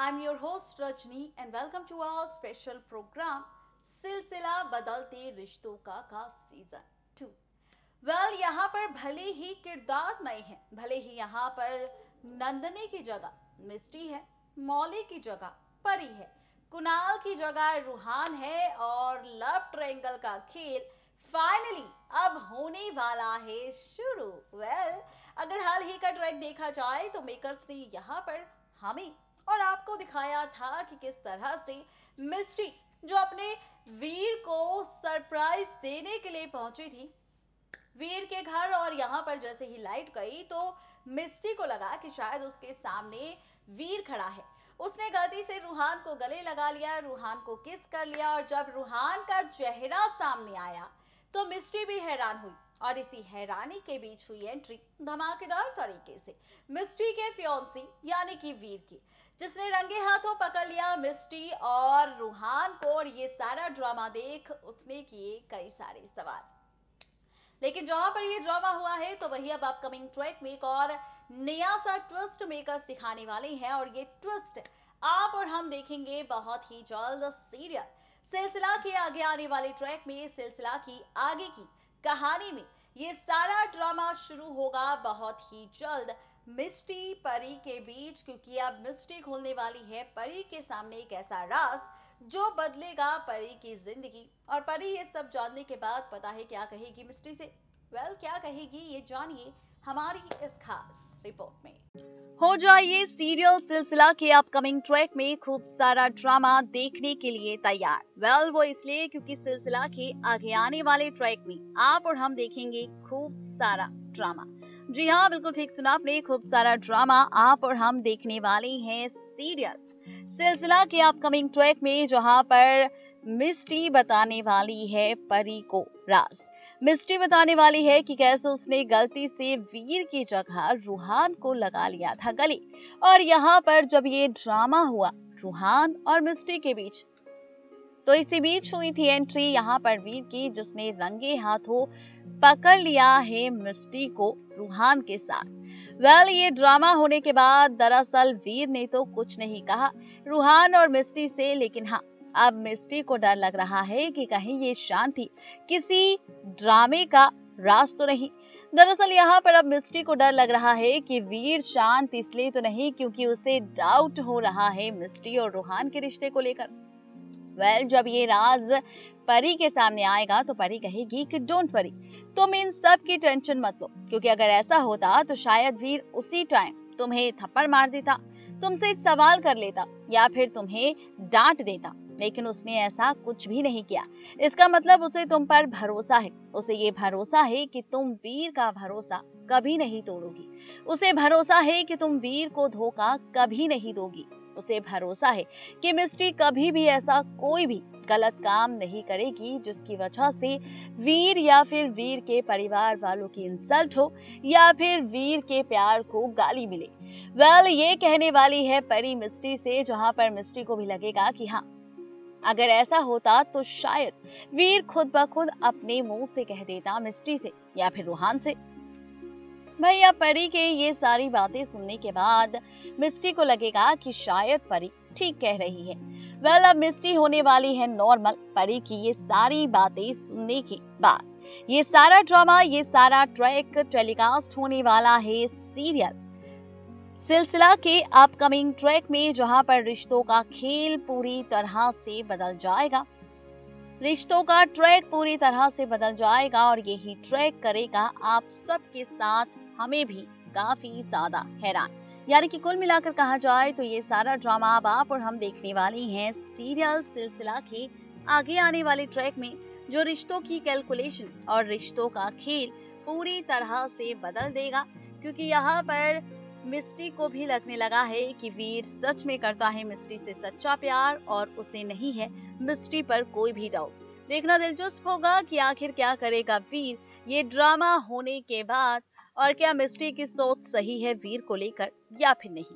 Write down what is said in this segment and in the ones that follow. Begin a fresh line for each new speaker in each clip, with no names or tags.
I'm your host Rajni and welcome to our special program सिलसिला बदलते रिश्तों का सीजन 2। यहाँ पर भले ही किरदार नए हैं, भले ही यहाँ पर नंदनी की जगह मिस्टी है, मौली की जगह परी है, कुणाल की जगह रूहान है और लव ट्रायंगल का खेल फाइनली अब होने वाला है शुरू। अगर हाल ही का ट्रैक देखा जाए तो मेकर्स ने यहाँ पर हमें और आपको दिखाया था कि किस तरह से मिस्टी जो अपने वीर को सरप्राइज देने के लिए पहुंची थी वीर के घर, और यहाँ पर जैसे ही लाइट गई तो मिस्टी को लगा कि शायद उसके सामने वीर खड़ा है। उसने गलती से रूहान को गले लगा लिया, रूहान को किस कर लिया, और जब रूहान का चेहरा सामने आया तो मिस्टी भी हैरान हुई। और इसी हैरानी के बीच हुई एंट्री धमाकेदार तरीके से मिस्टी के फियांसी यानी कि वीर की, जिसने रंगे हाथों पकड़ लिया मिस्टी और रूहान को। और ये सारा ड्रामा देख उसने किए कई सारे सवाल, लेकिन जहां पर ये ड्रामा हुआ है तो वही अब अपकमिंग ट्रैक में एक और नया सा ट्विस्ट मेकर्स दिखाने वाले हैं। और ये ट्विस्ट आप और हम देखेंगे बहुत ही जल्द सीरियल सिलसिला के आगे आने वाले ट्रैक में। सिलसिला की आगे की कहानी में ये सारा ड्रामा शुरू होगा बहुत ही जल्द मिस्टी परी के बीच, क्योंकि अब मिस्टी खोलने वाली है परी के सामने एक ऐसा राज जो बदलेगा परी की जिंदगी। और परी ये सब जानने के बाद पता है क्या कहेगी मिस्टी से। क्या कहेगी ये जानिए हमारी इस खास रिपोर्ट में। हो जाइए सीरियल सिलसिला के अपकमिंग ट्रैक में खूब सारा ड्रामा देखने के लिए तैयार। वो इसलिए क्योंकि सिलसिला के आगे आने वाले ट्रैक में आप और हम देखेंगे खूब सारा ड्रामा। जी हाँ, बिल्कुल ठीक सुना आपने, खूब सारा ड्रामा आप और हम देखने वाले हैं सीरियल सिलसिला के अपकमिंग ट्रैक में, जहां पर मिस्टी बताने वाली है परी को राज। मिस्टी बताने वाली है कि कैसे उसने गलती से वीर की जगह रूहान को लगा लिया था गले। और यहाँ पर जब ये ड्रामा हुआ रूहान और मिस्टी के बीच, तो इसी बीच हुई थी एंट्री यहाँ पर वीर की, जिसने रंगे हाथों पकड़ लिया है मिस्टी को रूहान के साथ। ये ड्रामा होने के बाद दरअसल वीर ने तो कुछ नहीं कहा रूहान और मिस्टी से, लेकिन हाँ, अब मिस्टी को डर लग रहा है कि कहीं ये शांति किसी ड्रामे का राज तो नहीं। दरअसल यहाँ पर अब मिस्टी को डर लग रहा है कि वीर शांत इसलिए तो नहीं क्योंकि उसे डाउट हो रहा है मिस्टी और रूहान के रिश्ते को लेकर। जब ये राज परी के सामने आएगा तो परी कहेगी कि डोंट वरी, तुम इन सब की टेंशन मत लो, क्योंकि अगर ऐसा होता तो शायद वीर उसी टाइम तुम्हें थप्पड़ मार देता, तुमसे सवाल कर लेता या फिर तुम्हें डांट देता, लेकिन उसने ऐसा कुछ भी नहीं किया। इसका मतलब उसे तुम पर भरोसा है, उसे ये भरोसा है कि तुम वीर का भरोसा कभी नहीं तोड़ोगी, उसे भरोसा है कि तुम वीर को धोखा कभी नहीं दोगी, उसे भरोसा है कि मिस्टी कभी भी ऐसा कोई भी गलत काम नहीं करेगी जिसकी वजह से वीर या फिर वीर के परिवार वालों की इंसल्ट हो या फिर वीर के प्यार को गाली मिले। ये कहने वाली है परी मिस्टी से, जहां पर मिस्टी को भी लगेगा कि हाँ, अगर ऐसा होता तो शायद वीर खुद ब खुद अपने मुंह से कह देता मिस्टी से या फिर रूहान से। अब परी के ये सारी बातें सुनने के बाद मिस्टी को लगेगा कि शायद परी ठीक कह रही है। अब मिस्टी होने वाली है नॉर्मल परी की ये सारी बातें सुनने के बाद। ये सारा ड्रामा, ये सारा ट्रैक टेलीकास्ट होने वाला है सीरियल सिलसिला के अपकमिंग ट्रैक में, जहां पर रिश्तों का खेल पूरी तरह से बदल जाएगा, रिश्तों का ट्रैक पूरी तरह से बदल जाएगा। और यही ट्रैक करेगा आप सबके साथ हमें भी काफी ज्यादा हैरान। यानी कि कुल मिलाकर कहा जाए तो ये सारा ड्रामा अब आप और हम देखने वाली हैं सीरियल सिलसिला के आगे आने वाले ट्रैक में, जो रिश्तों की कैलकुलेशन और रिश्तों का खेल पूरी तरह से बदल देगा। क्योंकि यहाँ पर मिस्टी को भी लगने लगा है कि वीर सच में करता है मिस्टी से सच्चा प्यार और उसे नहीं है मिस्टी पर कोई भी डाउट। देखना दिलचस्प होगा कि आखिर क्या करेगा वीर ये ड्रामा होने के बाद, और क्या मिस्टी की सोच सही है वीर को लेकर या फिर नहीं।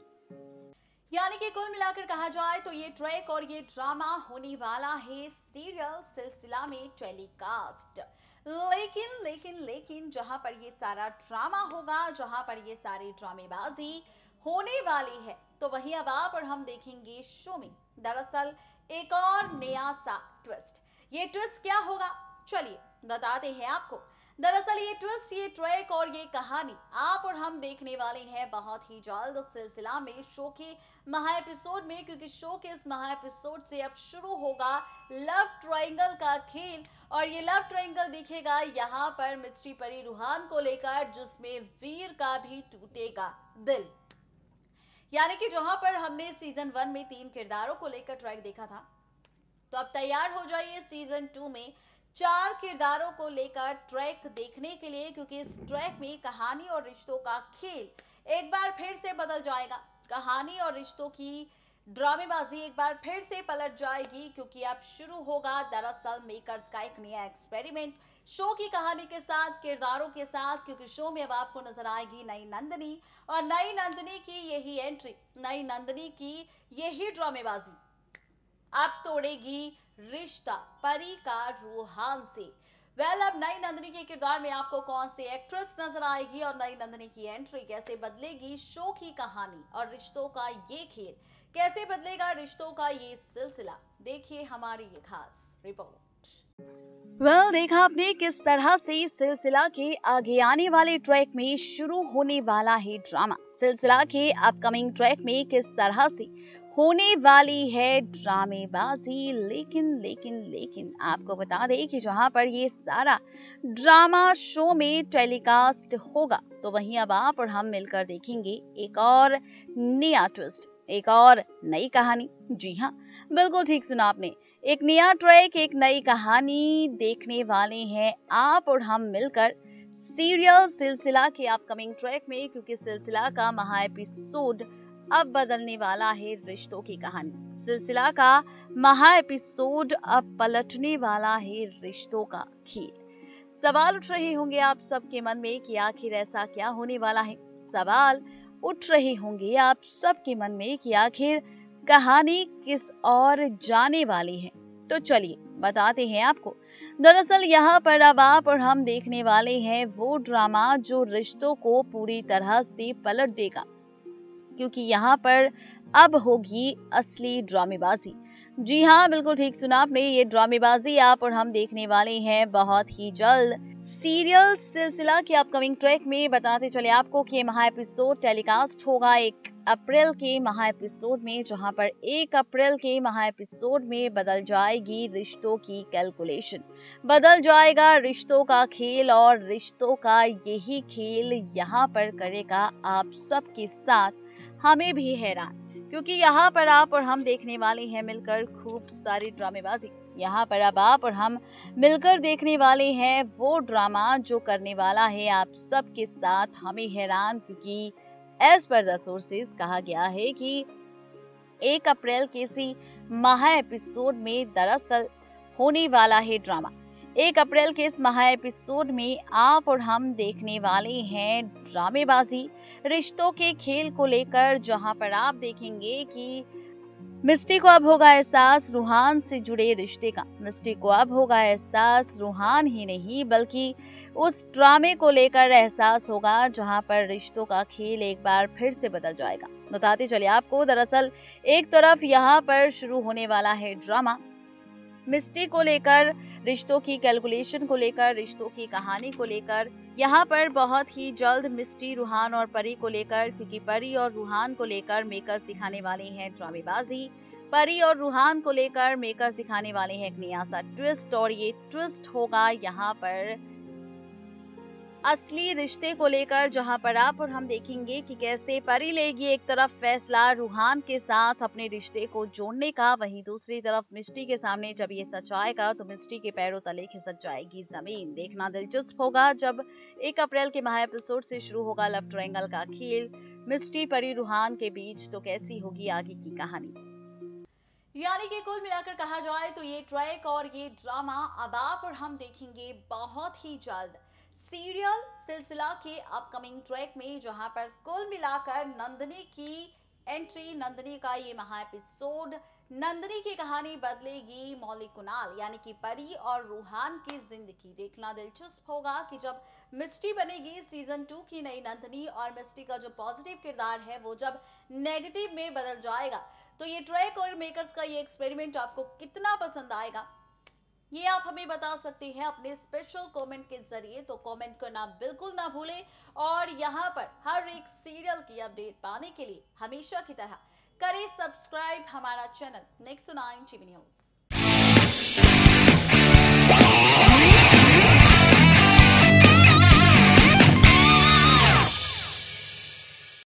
यानी कि कुल मिलाकर कहा जाए तो ये ट्रैक और ये ड्रामा होने वाला है सीरियल सिलसिला में टेलीकास्ट। लेकिन जहां पर ये सारा ड्रामा होगा, जहां पर ये सारी ड्रामेबाजी होने वाली है, तो वहीं अब आप और हम देखेंगे शो में दरअसल एक और नया सा ट्विस्ट। ये ट्विस्ट क्या होगा, चलिए बताते हैं आपको। दरअसल ये ट्विस्ट, ये ट्रैक और ये कहानी आप और हम देखने वाले हैं बहुत ही जल्द सिलसिला में, शो के महा एपिसोड में, क्योंकि शो के इस महा एपिसोड से अब शुरू होगा लव ट्रायंगल का खेल। और ये लव ट्रायंगल दिखेगा यहाँ पर मिस्ट्री परी रूहान को लेकर, जिसमें वीर का भी टूटेगा दिल। यानी कि जहां पर हमने सीजन 1 में 3 किरदारों को लेकर ट्रैक देखा था, तो अब तैयार हो जाइए सीजन 2 में 4 किरदारों को लेकर ट्रैक देखने के लिए, क्योंकि इस ट्रैक में कहानी और रिश्तों का खेल एक बार फिर से बदल जाएगा। कहानी और रिश्तों की ड्रामेबाजी एक बार फिर से पलट जाएगी, क्योंकि अब शुरू होगा दरअसल मेकर्स का एक नया एक्सपेरिमेंट शो की कहानी के साथ, किरदारों के साथ, क्योंकि शो में अब आपको नजर आएगी नई नंदिनी, और नई नंदिनी की यही एंट्री, नई नंदिनी की यही ड्रामेबाजी अब तोड़ेगी रिश्ता परी का रूहान से। अब नई नंदिनी के किरदार में आपको कौन सी एक्ट्रेस नजर आएगी और नई नंदिनी की एंट्री कैसे बदलेगी शो की कहानी और रिश्तों का ये खेल, कैसे बदलेगा रिश्तों का ये सिलसिला, देखिए हमारी ये खास रिपोर्ट। देखा आपने किस तरह से सिलसिला के आगे आने वाले ट्रैक में शुरू होने वाला है ड्रामा। सिलसिला के अपकमिंग ट्रैक में किस तरह से होने वाली है ड्रामेबाजी। लेकिन आपको बता दें कि जहां पर ये सारा ड्रामा शो में टेलीकास्ट होगा, तो वहीं अब आप और हम मिलकर देखेंगे एक और नया ट्विस्ट, एक और नई कहानी। जी हाँ, बिल्कुल ठीक सुना आपने, एक नया ट्रैक, एक नई कहानी देखने वाले हैं आप और हम मिलकर सीरियल सिलसिला के अपकमिंग ट्रैक में, क्योंकि सिलसिला का महा एपिसोड अब बदलने वाला है रिश्तों की कहानी। सिलसिला का महा एपिसोड अब पलटने वाला है रिश्तों का खेल। सवाल उठ रहे होंगे आप सबके मन में कि आखिर ऐसा क्या होने वाला है। सवाल उठ रहे होंगे आप सबके मन में कि आखिर कहानी किस और जाने वाली है। तो चलिए बताते हैं आपको। दरअसल यहाँ पर अब आप और हम देखने वाले हैं वो ड्रामा जो रिश्तों को पूरी तरह से पलट देगा, क्योंकि यहाँ पर अब होगी असली ड्रामेबाजी। जी हाँ, बिल्कुल ठीक सुना आपने, ये ड्रामेबाजी आप और हम देखने वाले हैं बहुत ही जल्द सीरियल सिलसिला के अपकमिंग ट्रैक में। बताते चले आपको कि महा एपिसोड टेलीकास्ट होगा 1 अप्रैल के महा एपिसोड में, जहां पर 1 अप्रैल के महा एपिसोड में बदल जाएगी रिश्तों की कैलकुलेशन, बदल जाएगा रिश्तों का खेल, और रिश्तों का यही खेल यहाँ पर करेगा आप सबके साथ हमें भी हैरान, क्योंकि यहाँ पर आप और हम देखने वाले हैं मिलकर खूब सारी ड्रामेबाजी। यहाँ पर अब आप और हम मिलकर देखने वाले हैं वो ड्रामा जो करने वाला है आप सबके साथ हमें हैरान, क्योंकि एज पर द सोर्सेज कहा गया है कि 1 अप्रैल के इसी महा एपिसोड में दरअसल होने वाला है ड्रामा। 1 अप्रैल के इस महा एपिसोड में आप और हम देखने वाले हैं ड्रामेबाजी रिश्तों के खेल को लेकर, जहां पर आप देखेंगे कि मिस्टी को अब होगा एहसास रूहान से जुड़े रिश्ते का। मिस्टी को अब होगा एहसास रूहान ही नहीं बल्कि उस ड्रामे को लेकर एहसास होगा, जहां पर रिश्तों का खेल एक बार फिर से बदल जाएगा। बताते चले आपको, दरअसल एक तरफ यहाँ पर शुरू होने वाला है ड्रामा मिस्टी को लेकर, रिश्तों की कैलकुलेशन को लेकर, रिश्तों की कहानी को लेकर, यहाँ पर बहुत ही जल्द मिस्टी, रूहान और परी को लेकर, क्योंकि परी और रूहान को लेकर मेकर सिखाने वाले हैं ड्रामेबाजी। परी और रूहान को लेकर मेकर सिखाने वाले हैं एक नया सा ट्विस्ट, और ये ट्विस्ट होगा यहाँ पर असली रिश्ते को लेकर, जहां पर आप और हम देखेंगे कि कैसे परी लेगी एक तरफ फैसला रूहान के साथ अपने रिश्ते को जोड़ने का, वहीं दूसरी तरफ मिस्टी के सामने जब ये सच आएगा तो मिस्टी के पैरों तले खिसक जाएगी जमीन। देखना दिलचस्प होगा जब 1 अप्रैल के महा एपिसोड से शुरू होगा लव ट्रायंगल का खेल मिस्टी परी रूहान के बीच, तो कैसी होगी आगे की कहानी। यानी कि कुल मिलाकर कहा जाए तो ये ट्रैक और ये ड्रामा अब आप और हम देखेंगे बहुत ही जल्द सीरियल सिलसिला के अपकमिंग ट्रैक में, जहां पर कुल मिलाकर नंदिनी की एंट्री नंदिनी का ये महा एपिसोड। नंदिनी की कहानी बदलेगी मौली कुणाल यानी कि परी और रूहान की जिंदगी। देखना दिलचस्प होगा कि जब मिस्ट्री बनेगी सीजन 2 की नई नंदिनी और मिस्ट्री का जो पॉजिटिव किरदार है वो जब नेगेटिव में बदल जाएगा, तो ये ट्रैक और मेकर्स का ये एक्सपेरिमेंट आपको कितना पसंद आएगा, ये आप हमें बता सकते हैं अपने स्पेशल कमेंट के जरिए। तो कमेंट करना बिल्कुल ना भूलें और यहाँ पर हर एक सीरियल की अपडेट पाने के लिए हमेशा की तरह करें सब्सक्राइब हमारा चैनल नेक्स्ट 9 टीवी न्यूज़।